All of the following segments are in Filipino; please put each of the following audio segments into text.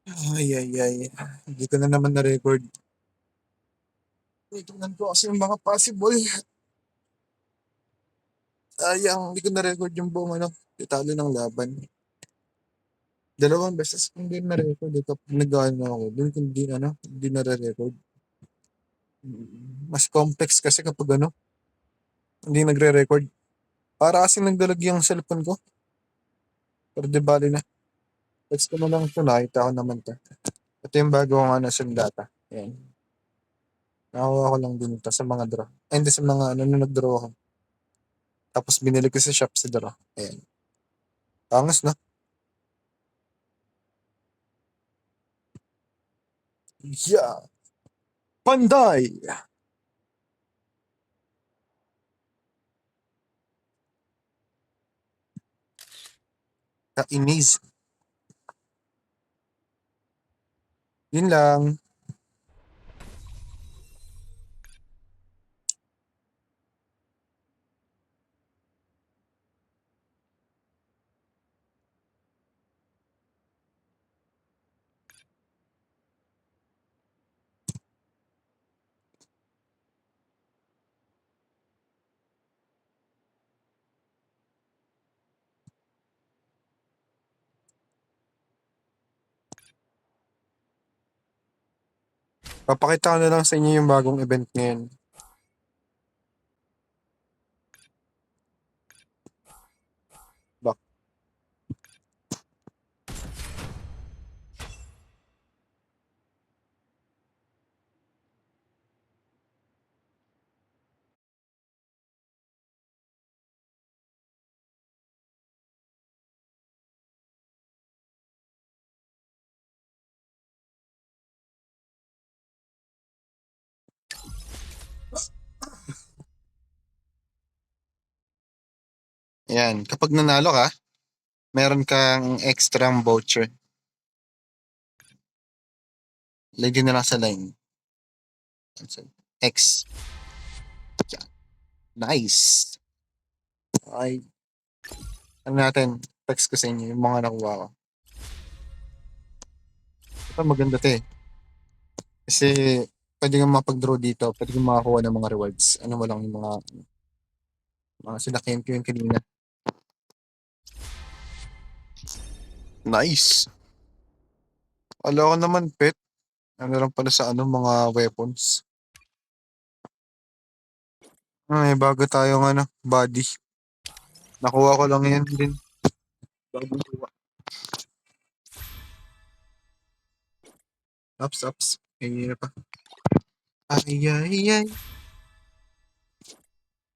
Ay, ay, ay. Hindi ko na naman na-record. Tingnan ko kasi yung mga possible. Sayang, hindi ko na-record yung buong detalye ng laban. Dalawang beses kung hindi na-record. Kapag nag-ano ako, dun kung hindi, hindi na-record. Mas complex kasi kapag hindi nagre-record. Para kasi nagdalag yung cellphone ko. Pero di bali na. Text ko na lang ito, nakita ko naman to. Ito yung bago kong sundata. Ayan. Nakakuha ko lang din ito sa mga draw. Ay, hindi sa mga nung nag-draw ako. Tapos binili ko sa shop sa draw. Ayan. Angas na. Yeah. Panday! Kainis. Yun lang. Papakita ko na lang sa inyo yung bagong event ngayon. Bak. Ayan. Kapag nanalo ka, meron kang extra voucher. Lagyan na lang sa line. X. Yan. Nice. Ay, ano natin, text ko sa inyo yung mga nakuha ko. Ito maganda to eh. Kasi pwede kang mapag-draw dito, pwede kang makakuha ng mga rewards. Ano mo lang yung mga sinakyan ko yung kanina. Nice. Wala ko naman pet. Ano lang pala sa mga weapons. Ay, bago tayong body. Nakuha ko lang yan din. Bagong kuha. Ups, ups. Ay, pa. Ay, ay, ay.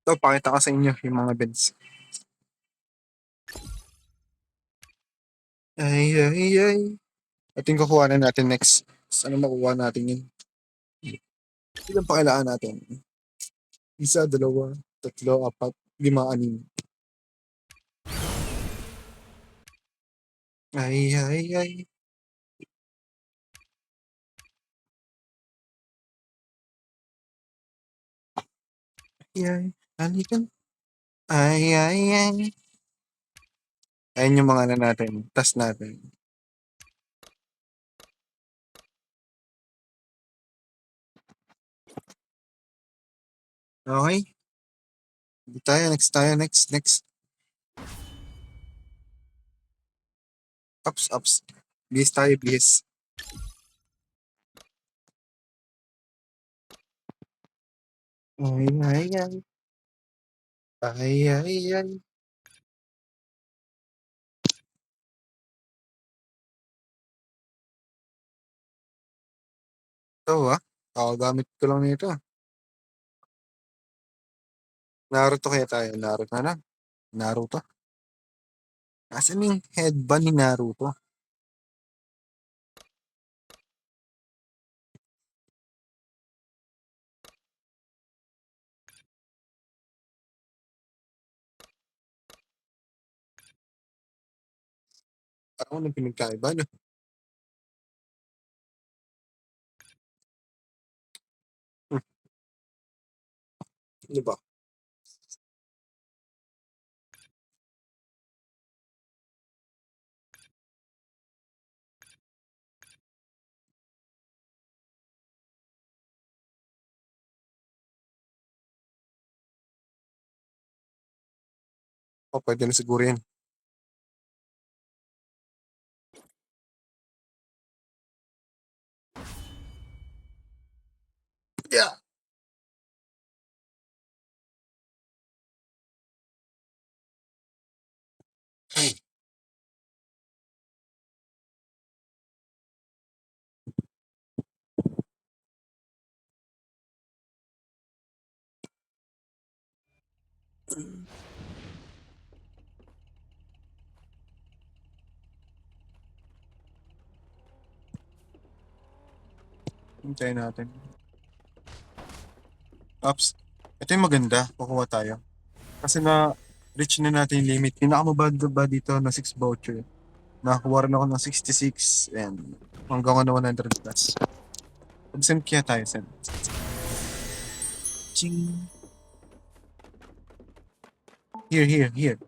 Ito, pakita ko sa inyo yung mga beds. Ay, ay, ay. Ito yung kukuha na natin next. Sana makuha natin yun. Ilan pa kailangan natin? Isa, dalawa, tatlo, apat, lima, anim. Ay, ay, ay. Ay, ay. Halikan. Ay, ay, ay. Ayun yung mga natin. Tas natin. Okay? Hindi tayo. Next tayo. Next, next. Ups, ups. Bis tayo, bis. Ay, ay, ay. Ay, ay, ay. Ito gamit ko lang nito. Naruto kaya tayo. Naruto na lang. Naruto. Asan yung headband ni Naruto? Parang walang pinagkaiba, no? Hmm, ano ba? O, pwede na siguro yan. Yeah! Hintayin natin. Ops. Ito yung maganda. Kukuha tayo. Kasi reach na natin yung limit. Pinakamabad ba dito na 6 voucher. Nakakuha rin ako ng 66 and hanggang ano 100 plus. Mag-send kaya tayo, send. Ching. Here.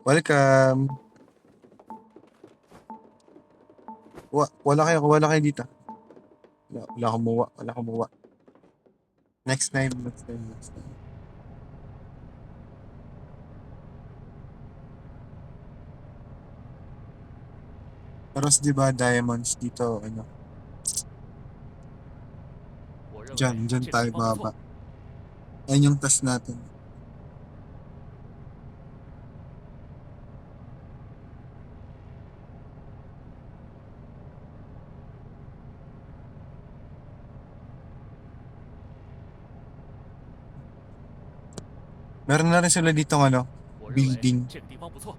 Welcome. Wala kayo dito. Wala kumuha. Next time. Pero di ba diamonds dito, ano? 我认为 Dyan 这个 tayo 地方不 baba. 错。 Ayun yung task natin. Meron na rin sila dito ano, 我认为 building. 这个地方不错。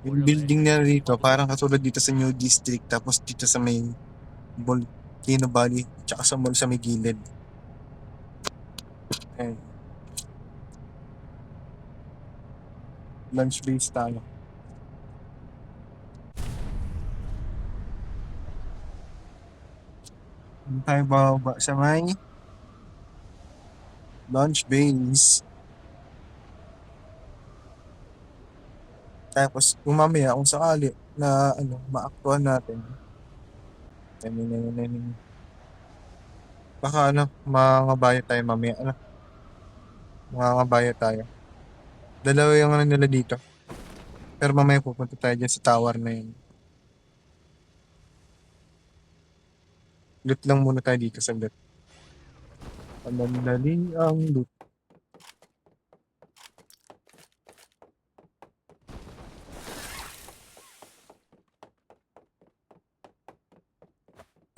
我 Yung 认为 building na 这个地 dito, 方不错。 parang katulad dito sa New District, tapos dito sa may Volcano Valley, tsaka sa mall sa may gilid. Ayan. Lunch base tayo. Doon tayo bababa sa may lunch base. Tapos kung mamaya, kung sakali na ano, maaktuhan natin. Yan. Baka ano, mangabaya tayo mamaya. Ano, mangabaya tayo. Dalawa yung ano nila dito. Pero mamaya pupunta tayo dyan sa tower na yun. Loot lang muna tayo dito saglit. Panandali ang loot.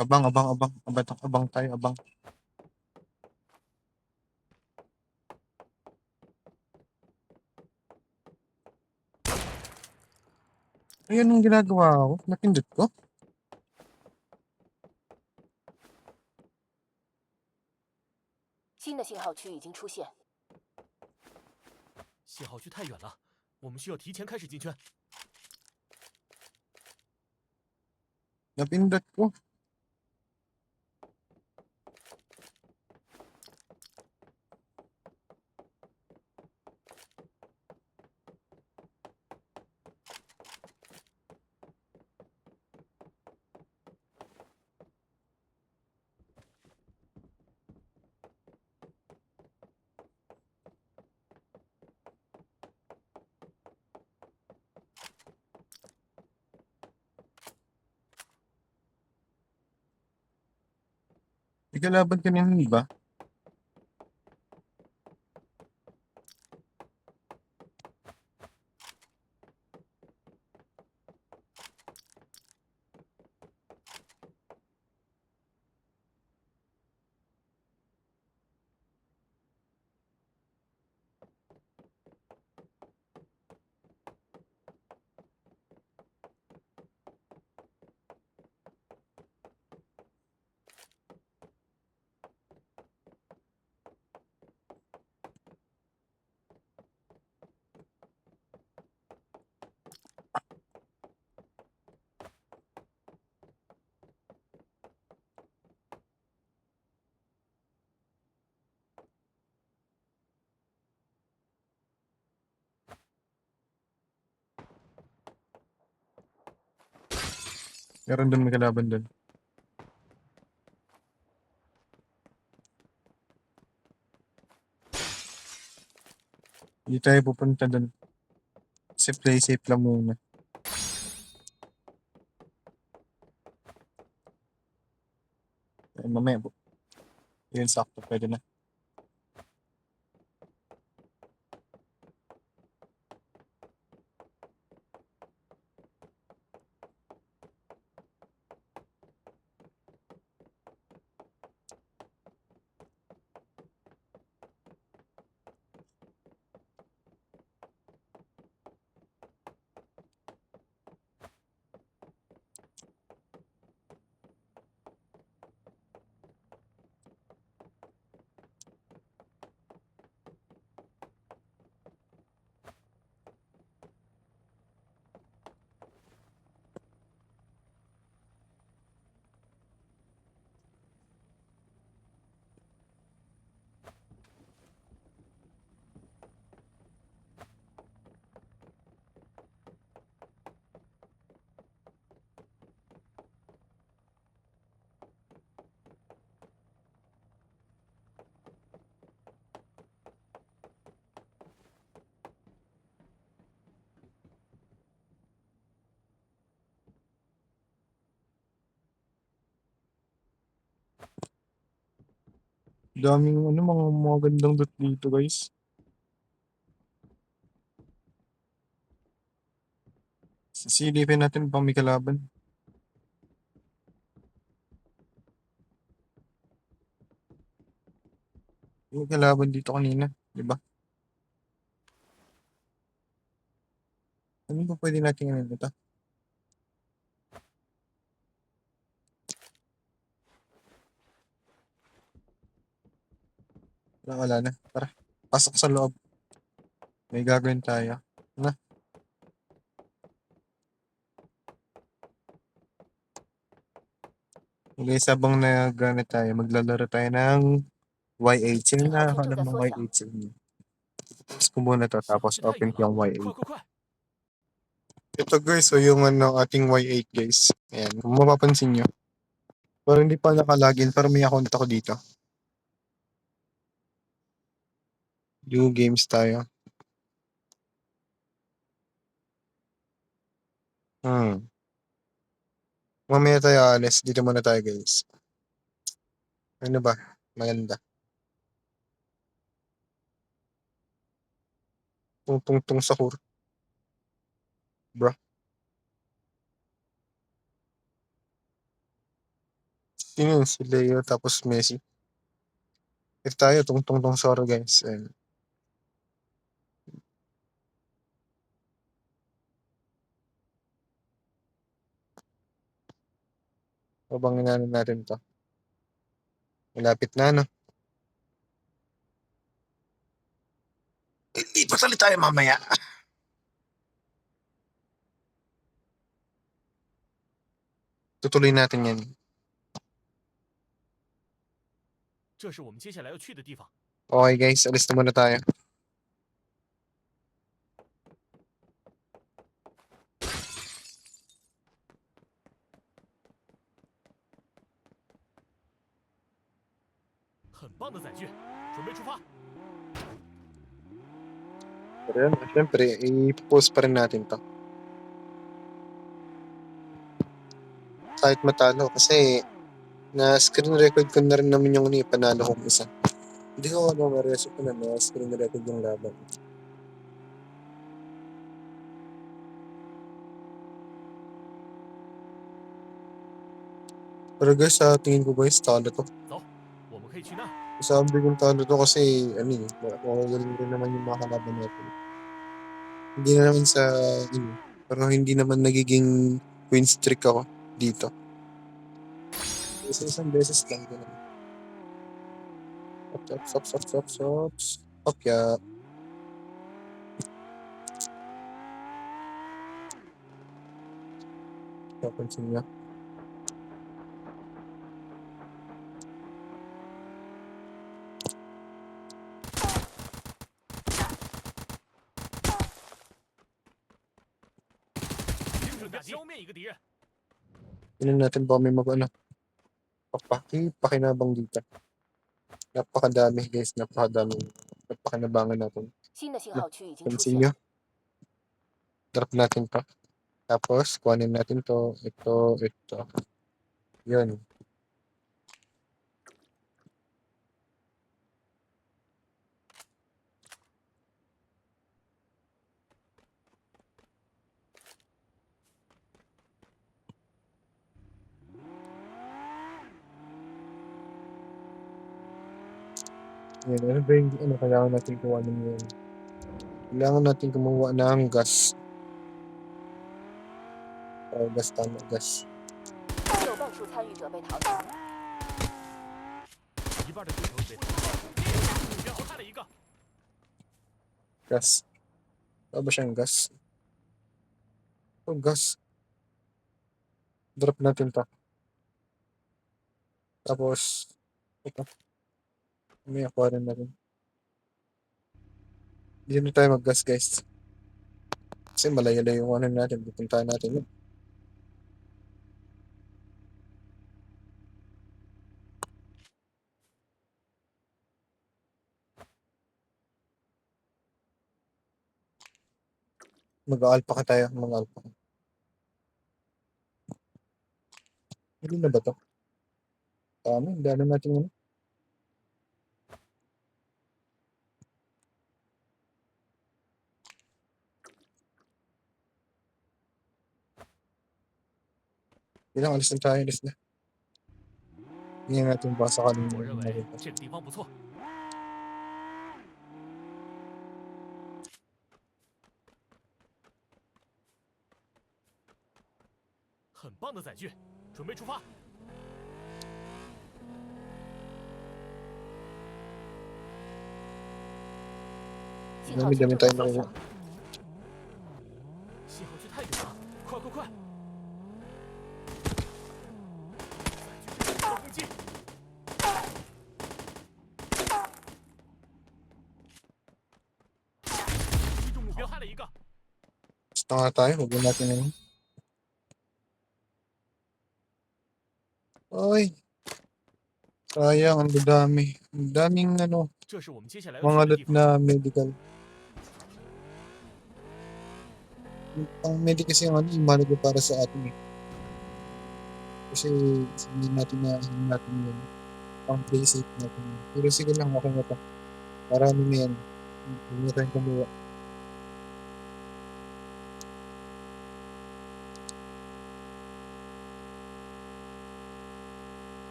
Abang. Abang tayo, abang. Ayun ang ginagawa ko. Napindot ko. 新的信号区已经出现， 信号区太远了，我们需要提前开始进圈。 Napindot ko. Ikalaban ka nila, di ba? Meron doon may kalaban doon. Hindi tayo pupunta doon. Kasi play safe lang muna. Mamaya, yun sakto, pwede na. Daming mga gandang dot dito, guys. Silipin natin pang may kalaban. May kalaban dito kanina, di ba? Ano ba pwede natin ano ito? Wala na. Tara, pasok sa loob. May gagawin tayo. Na. Guys, habang nag-ano tayo, maglalaro tayo ng Y8. Sino 信号圈正 nakakalam 在 ng 缩小， Y8 sa inyo? Tapos ko muna to, 信号 tapos 区太 open 远 ko yung 了， Y8. 快快快！ Ito guys, so yung ating Y8 guys. Ayan, kung mapapansin nyo. Parang hindi pa nakalagin, pero may account ako dito. New games tayo. Mamaya tayo alis. Dito muna tayo guys. Ano ba? Maganda. Tung sahur. Bro. Sino yun? Si Leo tapos Messi. If tayo, tung sahur guys. Ayan. Habang inano natin to. Malapit na, no? Hindi pa tayo mamaya. Tutuloy natin yan. 这是我们接下来要去的地方。 Okay guys, alis na muna tayo.很棒的载具，准备出发。 Pero yun, syempre, i-post pa rin natin to. Kahit matalo, kasi na-screen record ko na rin naman yung panalo kong isa. Hindi ko ma-reso ko na na-screen record yung laban. Pero guys, sa tingin ko guys, talo to. 走，我们可以去那儿。 Sabi kong talo to kasi, makagaling rin naman yung mga kalaban natin. Hindi na naman sa, pero hindi naman nagiging win streak ako dito. Isang beses lang ko naman. Ops. Opya. Papansin niya. Tignan natin ba may pakinabang dito. Napakadami guys, napakanabangan natin. 新的信号区已经出 Pansin 现 nyo?， Drop natin to. Tapos, kuhanin natin to. Ito. Yun. Yan. Ano ba yung kailangan natin kuhanin yun? Kailangan natin kumuha ng gas. Gas, tama, gas. 有半数参与者被淘汰。一半的对手已被淘汰了一个。 Gas. Wala ba siyang gas? Gas. Drop natin to. Tapos, ito. May aqua rin natin. Hindi na tayo mag-gas, guys. Kasi malayo-layo yung ano natin. Pupuntahan natin yun. Mag-alpha ka tayo. Mag-alpha. Hindi na ba to? Tama, dano natin yun. Ilang alis na tayo, alis na. Hindi natin basa ka 我认 ng 为这个地方不错。很棒的载具，准备出发。信号区正在缩小，信号区太远了，快！载具受到攻击，击中目标，害了一个。 Basta nga tayo, huwag natin yun. Ay, sayang, ang dami. Ang daming 这是我们接下来要 mga 去的 loot 地方。 na medical. Ang medic kasi yung mahalaga para sa atin eh. Kasi hindi natin natin yun. Pang basic natin yun. Pero sige lang, okay na to. Marami na yan. Hindi na tayong kumuha. “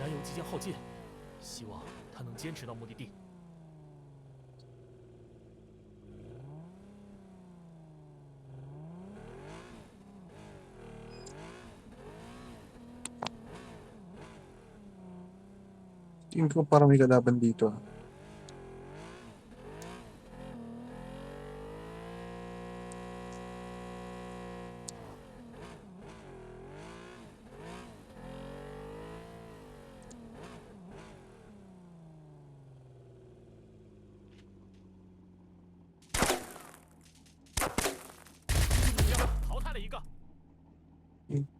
燃油即将耗尽，希望他能坚持到目的地。” Tingin ko parang may kalaban dito.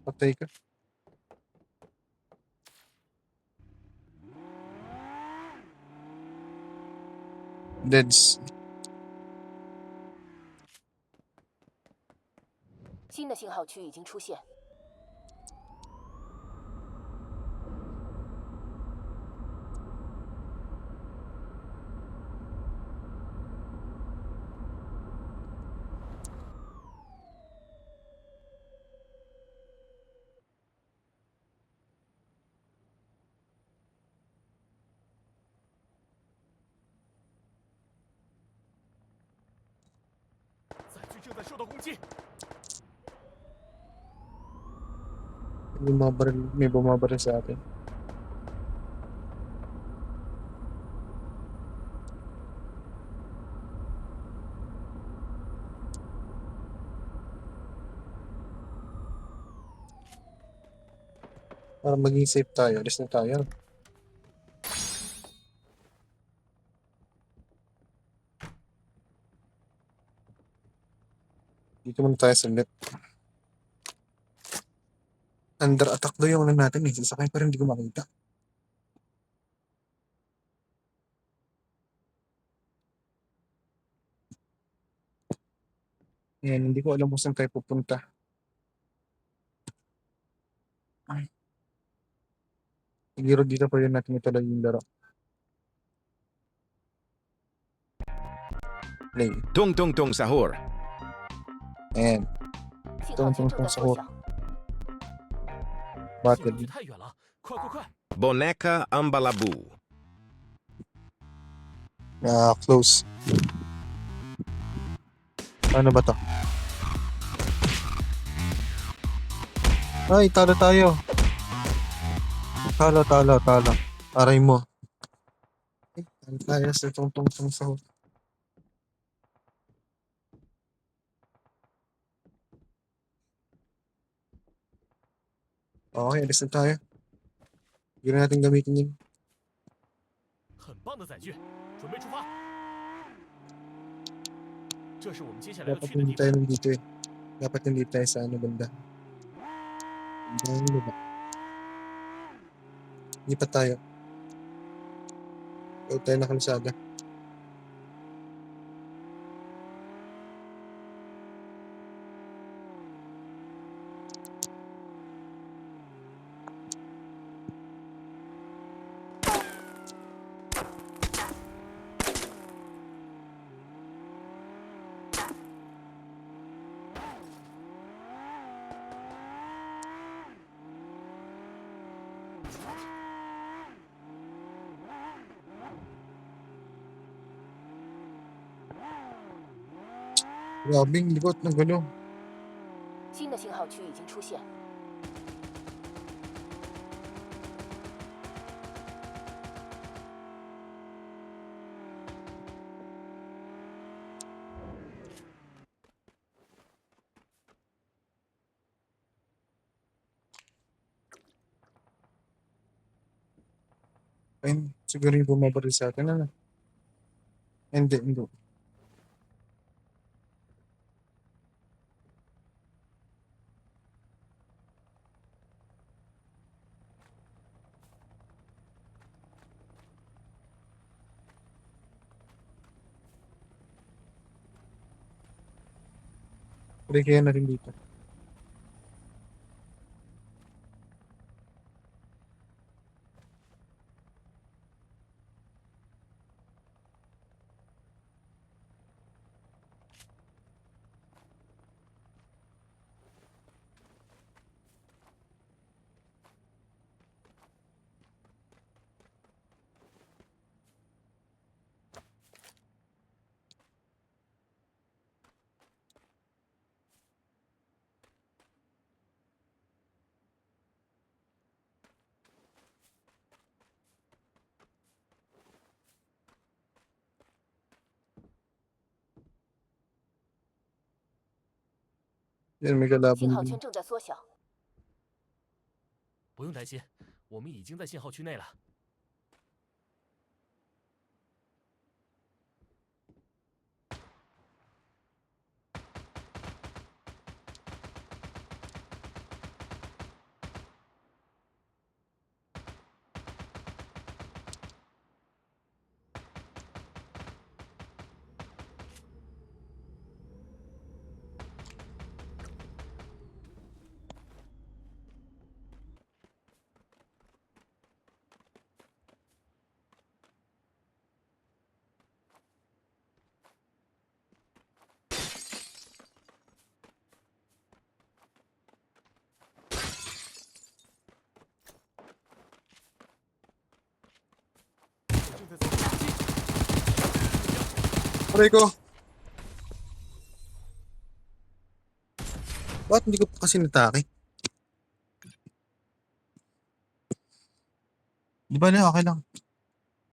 Patay ka. Deads. 新的信号区已经出现。载具正在受到攻击， May bumabaril sa atin. Para maging safe tayo, alis na tayo. Dito muna tayo sa left. Under attack daw yung ano natin eh. Sasakay pa rin hindi ko makita. Yan, hindi ko alam kung saan tayo pupunta. Ay. Siguro dito pa yun natin ituloy yung laro. Play. Tung tung tung sahur. And 信号圈正在缩小， battle. 距太远了，快快快！ Boneca Ambalabu. Close. Ano ba to? Ay, talo tayo. Talo. Aray mo. Ay, talo tayo sa tong sa Okay, alis na tayo. Hindi na natin gamitin yun. 很棒的载具，准备出发。这是我们接下来要 Dapat 去的 hindi 地 tayo 方。 nandito eh. Dapat hindi tayo sa ano banda. Ano ba? Hindi pa tayo. Huwag tayo na kalsada. Grabing likot ng gano'n. 新的信号区已经出现。 Ayun, siguro yung bumabaril sa atin. Ano? Hindi. Pwede kaya na rin dito. Yan, may kalaban 信号 din. 圈正在缩小， 不用担心，我们已经在信号区内了。 正在走近。 Aray ko! Bakit hindi ko pa kasi natake? Di ba na, okay lang.